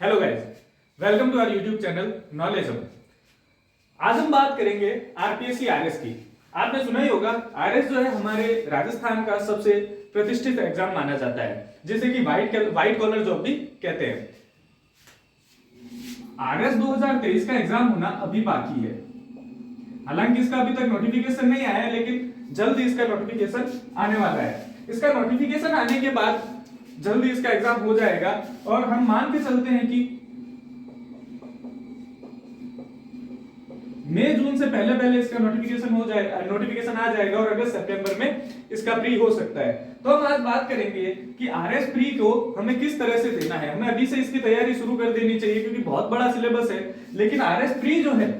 Hello guys, welcome to our YouTube channel knowledge hub. आज हम बात करेंगे आरपीएससी आरएस की। आपने सुना ही होगा, आरएस जो है हमारे राजस्थान का सबसे प्रतिष्ठित एग्जाम माना जाता है, जिसे कि व्हाइट कॉलर जॉब भी कहते हैं। आरएस 2023 का एग्जाम होना अभी बाकी है। हालांकि इसका अभी तक नोटिफिकेशन नहीं आया है, लेकिन जल्द इसका नोटिफिकेशन आने वाला है। इसका नोटिफिकेशन आने के बाद जल्दी इसका एग्जाम हो जाएगा और हम मान के चलते हैं कि मई जून से पहले पहले इसका नोटिफिकेशन आ जाएगा और अगस्त सितंबर में इसका प्री हो सकता है। तो हम आज बात करेंगे कि आरएस प्री को हमें किस तरह से देना है। हमें अभी से इसकी तैयारी शुरू कर देनी चाहिए, क्योंकि बहुत बड़ा सिलेबस है। लेकिन आरएस प्री जो है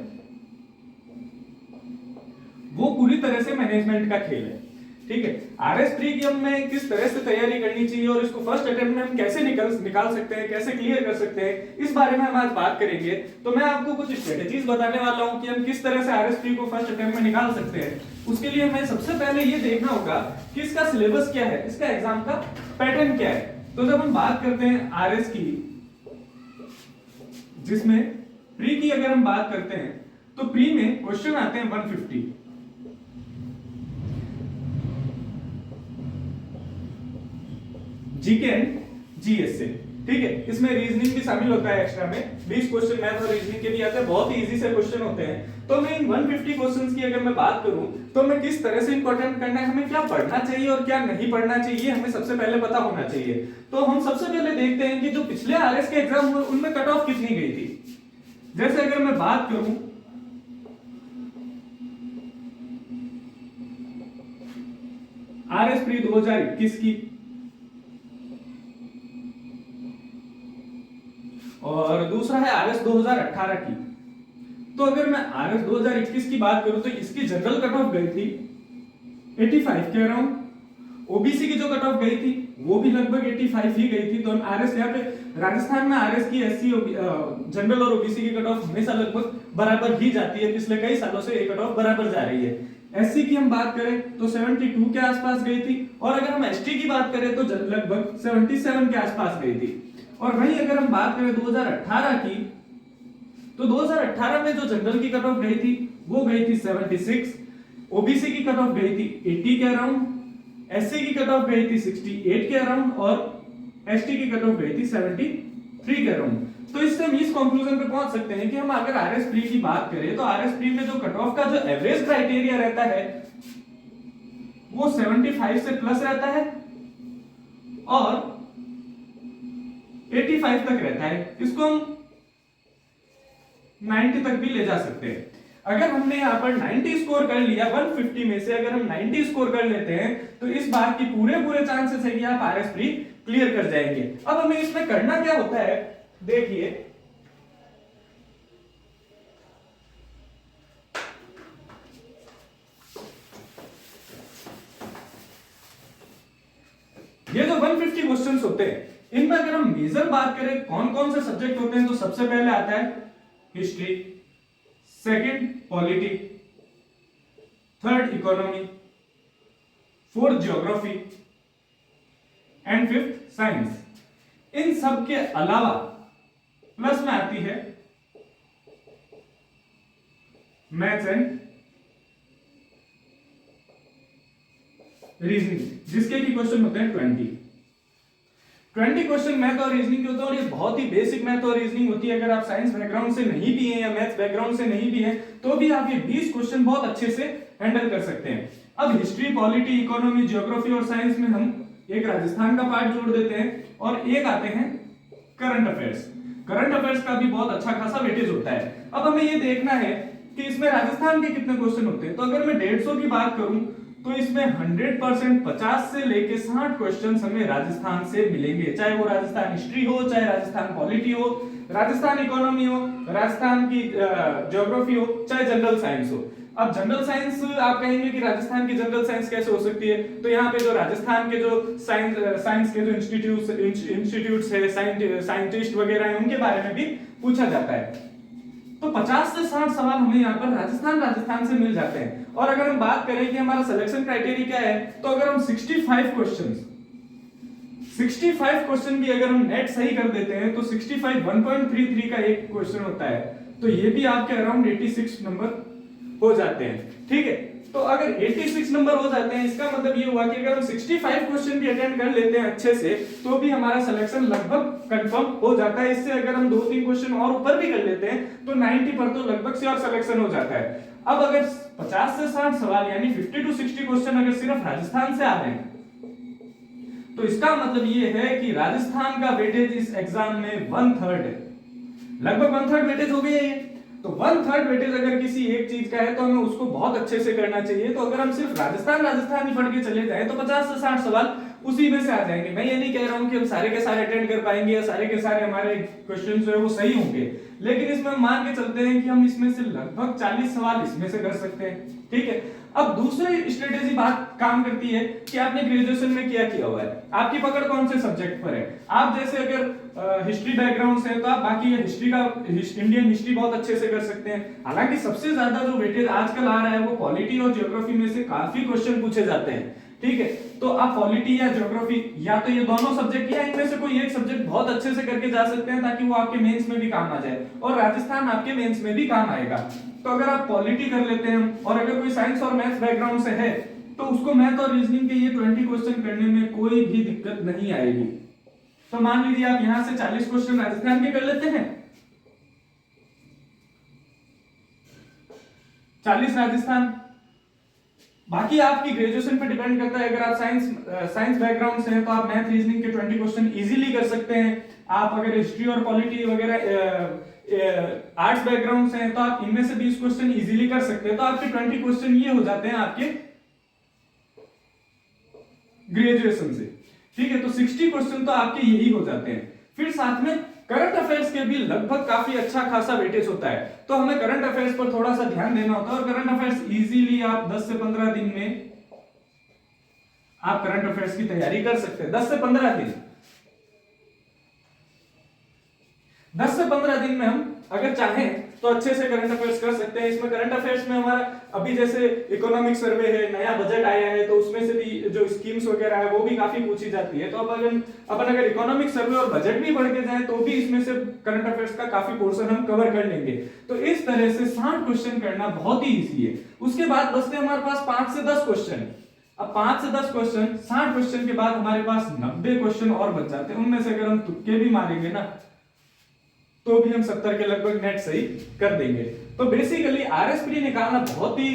वो पूरी तरह से मैनेजमेंट का खेल है। ठीक है, आरएस प्री की हमें किस तरह से तैयारी करनी चाहिए और इसको फर्स्ट अटेम्प्ट में हम कैसे निकाल सकते हैं, कैसे क्लियर कर सकते हैं, इस बारे में हम आज बात करेंगे। तो मैं आपको कुछ स्ट्रेटेजीज बताने वाला हूं कि हम किस तरह से आरएस प्री को फर्स्ट अटेम्प्ट में निकाल सकते हैं। उसके लिए हमें सबसे पहले ये देखना होगा कि इसका सिलेबस क्या है, इसका एग्जाम का पैटर्न क्या है। तो जब हम बात करते हैं आरएस की, जिसमें प्री की अगर हम बात करते हैं तो प्री में क्वेश्चन आते हैं 150 जीके एंड जीएस से। ठीक है, इसमें रीजनिंग भी शामिल होता है। एक्स्ट्रा में 20 क्वेश्चन मैथ और रीजनिंग के भी आते हैं, बहुत ही इजी से क्वेश्चन होते हैं। तो मैं इन 150 क्वेश्चंस की अगर मैं बात करूं तो मैं किस तरह से इंपॉर्टेंट करना है, हमें क्या पढ़ना चाहिए और क्या नहीं पढ़ना चाहिए, हमें सबसे पहले पता होना चाहिए। तो हम सबसे पहले देखते हैं कि जो पिछले आरएस के एग्जाम हुए उनमें कट ऑफ कितनी गई थी। जैसे अगर मैं बात करूं आरएस प्री 2021 की और दूसरा है आरएस 2018 की। तो अगर मैं आरएस 2021 की बात करूं तो इसकी जनरल कट ऑफ गई थी 85 के अराउंड। ओबीसी की जो कट ऑफ गई थी वो भी लगभग 85 ही गई थी। तो आरएस यहाँ पे राजस्थान में आरएस की एससी जनरल और ओबीसी की कट ऑफ हमेशा लगभग बराबर ही जाती है। पिछले कई सालों से ये कट ऑफ बराबर जा रही है। एससी की हम बात करें तो 72 के आसपास गई थी, और अगर हम एसटी की बात करें तो लगभग 77 के आसपास गई थी। और वहीं अगर हम बात करें 2018 की, तो 2018 में जो जनरल की कट ऑफ गई थी वो गई थी 76, ओबीसी की कट ऑफ गई थी 80 के अराउंड, एससी की कट ऑफ गई थी 68 के अराउंड और एसटी की कट ऑफ गई थी 73 के अराउंड। तो इससे हम इस कंक्लूजन पे पहुंच सकते हैं कि हम अगर आरएस प्री की बात करें तो आरएस प्री में जो कट ऑफ का जो एवरेज क्राइटेरिया रहता है वो 75 से प्लस रहता है और 85 तक रहता है। इसको हम 90 तक भी ले जा सकते हैं। अगर हमने यहाँ पर 90 स्कोर कर लिया 150 में से, अगर हम 90 स्कोर कर लेते हैं तो इस बात की पूरे चांसेस है कि आप आरएस प्री क्लियर कर जाएंगे। अब हमें इसमें करना क्या होता है, देखिए ये जो 150 क्वेश्चंस होते हैं इनमें अगर हम मेजर बात करें कौन कौन से सब्जेक्ट होते हैं, तो सबसे पहले आता है history, second polity, third economy, fourth geography and fifth science. इन सब के अलावा प्लस में आती है मैथ्स एंड रीजनिंग, जिसके की क्वेश्चन होते हैं 20 क्वेश्चन मैथ और रीजनिंग के होते हैं। और ये बहुत ही बेसिक मैथ और रीजनिंग होती है। अगर आप साइंस बैकग्राउंड से नहीं भी हैं या मैथ्स बैकग्राउंड से नहीं भी हैं तो भी आप ये 20 क्वेश्चन बहुत अच्छे से हैंडल कर सकते हैं। अब हिस्ट्री, पॉलिटी, इकोनॉमी, ज्योग्राफी और साइंस में हम एक राजस्थान का पार्ट जोड़ देते हैं और एक आते हैं करंट अफेयर्स। करंट अफेयर्स का भी बहुत अच्छा खासा वेटेज होता है। अब हमें ये देखना है कि इसमें राजस्थान के कितने क्वेश्चन होते हैं। तो अगर मैं 150 की बात करूं तो इसमें 100% 50 से लेके 60 क्वेश्चंस हमें राजस्थान से मिलेंगे, चाहे वो राजस्थान हिस्ट्री हो, चाहे राजस्थान पॉलिटी हो, राजस्थान इकोनॉमी हो, राजस्थान की ज्योग्राफी हो, चाहे जनरल साइंस हो। अब जनरल साइंस आप कहेंगे कि राजस्थान की जनरल साइंस कैसे हो सकती है, तो यहाँ पे जो राजस्थान के जो साइंस के जो इंस्टीट्यूट्स है, साइंटिस्ट वगैरह है, उनके बारे में भी पूछा जाता है। तो 50 से 60 सवाल हमें यहाँ पर राजस्थान से मिल जाते हैं। और अगर हम बात करें कि हमारा सिलेक्शन क्राइटेरिया क्या है, तो अगर हम 65 65 क्वेश्चन भी अगर हम नेट सही कर देते हैं तो 65 1.33 का एक क्वेश्चन होता है, तो ये भी आपके अराउंड 86 नंबर हो जाते हैं। ठीक है, तो अगर 86 नंबर हो जाते हैं इसका मतलब ये हुआ कि अगर हम 65 क्वेश्चन भी अटेंड कर लेते हैं अच्छे से तो भी हमारा सिलेक्शन लगभग कंफर्म हो जाता है। इससे अगर हम 2-3 क्वेश्चन और ऊपर भी कर लेते हैं तो 90 पर तो लगभग श्योर सिलेक्शन हो जाता है। अब अगर 50 से 60 सवाल यानी 50 to 60 क्वेश्चन अगर सिर्फ राजस्थान से आ रहे हैं तो इसका मतलब ये है कि राजस्थान का वेटेज इस एग्जाम में 1/3 है, लगभग 1/3 वेटेज हो गया ये। तो 1/3 वेटेज अगर किसी एक चीज का है तो हमें उसको बहुत अच्छे से करना चाहिए। तो अगर हम सिर्फ राजस्थान ही पढ़ के चले जाए तो 50 से 60 सवाल उसी में से आ जाएंगे। मैं ये नहीं कह रहा हूं कि हम सारे के सारे अटेंड कर पाएंगे या सारे के सारे हमारे क्वेश्चन जो है वो सही होंगे, लेकिन इसमें हम मान के चलते हैं कि हम इसमें से लगभग 40 सवाल इसमें से कर सकते हैं। ठीक है, अब दूसरी स्ट्रेटेजी बात काम करती है कि आपने ग्रेजुएशन में क्या किया हुआ है, आपकी पकड़ कौन से सब्जेक्ट पर है। आप जैसे अगर हिस्ट्री बैकग्राउंड से है तो आप बाकी हिस्ट्री का इंडियन हिस्ट्री बहुत अच्छे से कर सकते हैं। हालांकि सबसे ज्यादा जो वेटेज आजकल आ रहा है वो पॉलिटी और ज्योग्राफी में से काफी क्वेश्चन पूछे जाते हैं। ठीक है, तो आप पॉलिटी या ज्योग्राफी या तो ये दोनों सब्जेक्ट या इनमें से कोई एक सब्जेक्ट बहुत अच्छे से करके जा सकते हैं ताकि वो आपके मेंस में भी काम आ जाए और राजस्थान आपके मेंस में भी काम आएगा। तो अगर आप पॉलिटी कर लेते हैं और अगर कोई साइंस और मैथ्स बैकग्राउंड से है तो उसको मैथ और रीजनिंग के ये 20 क्वेश्चन करने में कोई भी दिक्कत नहीं आएगी। तो मान लीजिए आप यहां से 40 क्वेश्चन राजस्थान के कर लेते हैं, 40 राजस्थान, बाकी आपकी ग्रेजुएशन पे डिपेंड करता है। अगर आप साइंस बैकग्राउंड से हैं तो आप मैथ रीजनिंग के 20 क्वेश्चन इजीली कर सकते हैं। आप अगर हिस्ट्री और पॉलिटी वगैरह आर्ट्स बैकग्राउंड से हैं तो आप इनमें से 20 क्वेश्चन इजीली कर सकते हैं। तो आपके 20 क्वेश्चन ये हो जाते हैं आपके ग्रेजुएशन से। ठीक है, तो 60 क्वेश्चन तो आपके यही हो जाते हैं। फिर साथ में करंट अफेयर्स के भी लगभग काफी अच्छा खासा वेटेज होता है, तो हमें करंट अफेयर्स पर थोड़ा सा ध्यान देना होता है। और करंट अफेयर्स इजीली आप 10 से 15 दिन में आप करंट अफेयर्स की तैयारी कर सकते हैं। 10 से 15 दिन, 10 से 15 दिन में हम अगर चाहें तो अच्छे से करंट अफेयर्स कर सकते हैं। इसमें करंट अफेयर्स में हमारा अभी जैसे इकोनॉमिक सर्वे है, नया बजट आया है, तो उसमें से भी जो स्कीम्स वगैरह है वो भी काफी पूछी जाती है। तो अपन अगर इकोनॉमिक सर्वे और बजट भी पढ़ के जाएं तो भी इसमें से करंट अफेयर्स का काफी पोर्शन हम कवर कर लेंगे। तो इस तरह से 60 क्वेश्चन करना बहुत ही ईजी है। उसके बाद बचते हमारे पास 5 से 10 क्वेश्चन। अब 5 से 10 क्वेश्चन, 60 क्वेश्चन के बाद हमारे पास 90 क्वेश्चन और बच जाते हैं। उनमें से अगर हम तुक्के भी मारेंगे ना तो भी हम 70 के लगभग नेट सही कर देंगे। तो बेसिकली आरएस प्री निकालना बहुत ही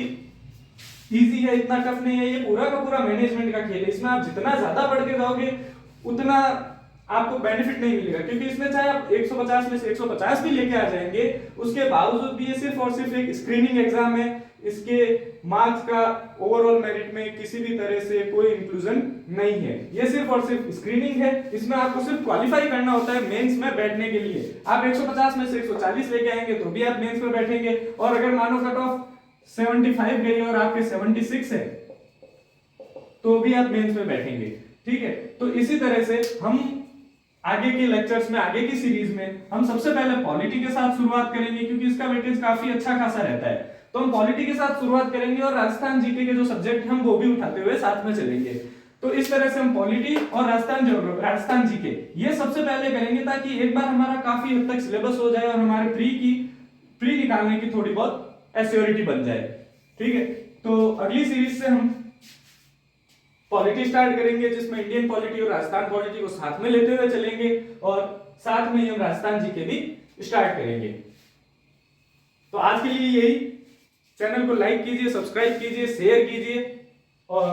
इजी है, इतना टफ नहीं है। ये पूरा का पूरा मैनेजमेंट का खेल है। इसमें आप जितना ज्यादा बढ़ के जाओगे उतना आपको बेनिफिट नहीं मिलेगा, क्योंकि इसमें चाहे आप 150 में से 150 भी लेके आ जाएंगे उसके बावजूद भी ये सिर्फ और सिर्फ एक स्क्रीनिंग एग्जाम है। इसके मार्क्स का ओवरऑल मेरिट में किसी भी तरह से कोई इंक्लूजन नहीं है। ये सिर्फ और सिर्फ स्क्रीनिंग है। इसमें आपको सिर्फ क्वालिफाई करना होता है मेंस में बैठने के लिए। आप 150 में से 140 लेके आएंगे तो भी आप मेंस में बैठेंगे, और अगर मानो कट ऑफ 75 गई और आपके 76 है तो भी आप मेंस में बैठेंगे। ठीक है, तो इसी तरह से हम आगे के लेक्चर्स में, आगे की सीरीज में हम सबसे पहले पॉलिटी के साथ शुरुआत करेंगे, क्योंकि इसका वेटेज काफी अच्छा खासा रहता है। तो हम पॉलिटी के साथ शुरुआत करेंगे और राजस्थान जीके के जो सब्जेक्ट हम वो भी उठाते हुए साथ में चलेंगे। तो इस तरह से हम पॉलिटी और राजस्थान जीके ये सबसे पहले करेंगे, ताकि एक बार हमारा काफी हद तक सिलेबस हो जाए और हमारे प्री निकालने की थोड़ी बहुत एश्योरिटी बन जाए। ठीक है, तो अगली सीरीज से हम पॉलिटी स्टार्ट करेंगे, जिसमें इंडियन पॉलिटी और राजस्थान पॉलिटी को साथ में लेते हुए चलेंगे, और साथ में ही हम राजस्थान जीके भी स्टार्ट करेंगे। तो आज के लिए यही। चैनल को लाइक कीजिए, सब्सक्राइब कीजिए, शेयर कीजिए, और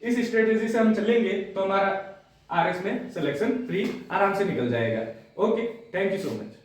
इस स्ट्रेटेजी से हम चलेंगे तो हमारा आरएस में सिलेक्शन प्री आराम से निकल जाएगा। Okay, thank you so much.